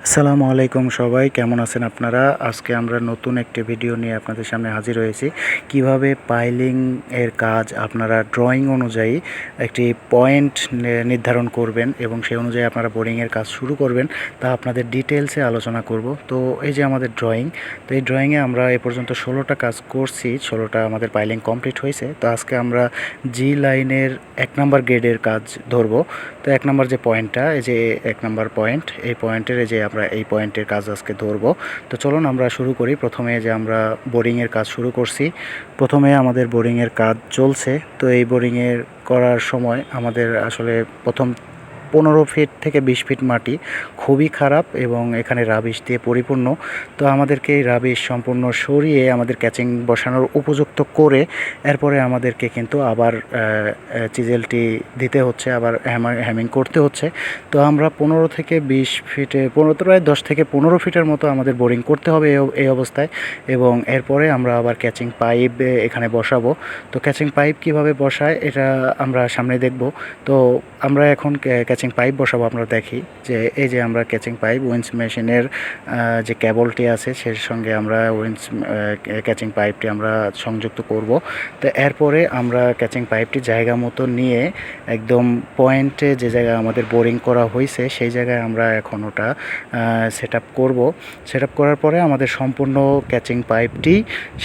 আসসালামু আলাইকুম সবাই, কেমন আছেন আপনারা? আজকে আমরা নতুন একটি ভিডিও নিয়ে আপনাদের সামনে হাজির হয়েছি। কিভাবে পাইলিং এর কাজ আপনারা ড্রয়িং অনুযায়ী একটি পয়েন্ট নির্ধারণ করবেন এবং সেই অনুযায়ী আপনারা বোরিংয়ের কাজ শুরু করবেন তা আপনাদের ডিটেলসে আলোচনা করব। তো এই যে আমাদের ড্রয়িং, তো এই ড্রয়িংয়ে আমরা এ পর্যন্ত 16টা কাজ করছি, 16টা আমাদের পাইলিং কমপ্লিট হয়েছে। তো আজকে আমরা জি লাইনের 1 নাম্বার গ্রেডের কাজ ধরবো। তো 1 নাম্বার যে পয়েন্টটা, এই যে 1 নাম্বার পয়েন্ট, এই পয়েন্টের এই যে আমরা এই পয়েন্টের কাজ আজকে ধরবো। তো চলুন আমরা শুরু করি। প্রথমে যে আমরা বোরিংয়ের কাজ শুরু করছি, প্রথমে আমাদের বোরিংয়ের কাজ চলছে। তো এই বোরিংয়ের করার সময় আমাদের আসলে প্রথম 15 ফিট থেকে 20 ফিট মাটি খুবই খারাপ এবং এখানে রাবিশ দিয়ে পরিপূর্ণ। তো আমাদেরকে এই রাবিশ সম্পূর্ণ সরিয়ে আমাদের ক্যাচিং বসানোর উপযুক্ত করে এরপরে আমাদেরকে কিন্তু আবার চিজেলটি দিতে হচ্ছে, আবার হ্যামিং করতে হচ্ছে। তো আমরা 15 থেকে 20 ফিটে, প্রায় 10 থেকে 15 ফিটের মতো আমাদের বোরিং করতে হবে এই অবস্থায়। এবং এরপরে আমরা আবার ক্যাচিং পাইপ এখানে বসাবো। তো ক্যাচিং পাইপ কিভাবে বসায় এটা আমরা সামনে দেখব। তো আমরা এখন ক্যাচিং পাইপ বসাবো। আমরা দেখি যে এই যে আমরা ক্যাচিং পাইপ উইন্স মেশিনের যে কেবলটি আছে সের সঙ্গে আমরা ক্যাচিং পাইপটি আমরা সংযুক্ত করব। তো এরপরে আমরা ক্যাচিং পাইপটি জায়গা মতো নিয়ে একদম পয়েন্টে যে জায়গায় আমাদের বোরিং করা হয়েছে সেই জায়গায় আমরা এখন ওটা সেট আপ করবো। সেট আপ করার পরে আমাদের সম্পূর্ণ ক্যাচিং পাইপটি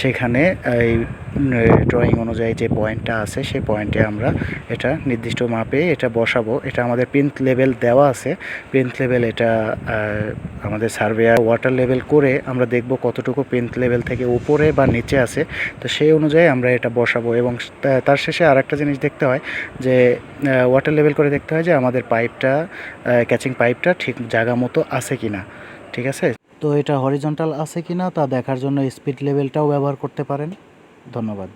সেখানে এই ড্রয়িং অনুযায়ী যে পয়েন্টটা আছে সেই পয়েন্টে আমরা এটা নির্দিষ্ট মাপে এটা বসাবো। এটা আমাদের পিন্থ লেভেল দেওয়া আছে। পিন্থ লেভেল এটা আমাদের সার্ভেয়ার ওয়াটার লেভেল করে আমরা দেখব কতটুকু পিন্থ লেভেল থেকে উপরে বা নিচে আছে। তো সেই অনুযায়ী আমরা এটা বসাবো এবং তার শেষে আরেকটা জিনিস দেখতে হয় যে ওয়াটার লেভেল করে দেখতে হয় যে আমাদের পাইপটা, ক্যাচিং পাইপটা ঠিক জায়গা মতো আছে কিনা। ঠিক আছে? তো এটা হরিজন্টাল আছে কিনা তা দেখার জন্য স্পিড লেভেলটাও ব্যবহার করতে পারেন। ধন্যবাদ।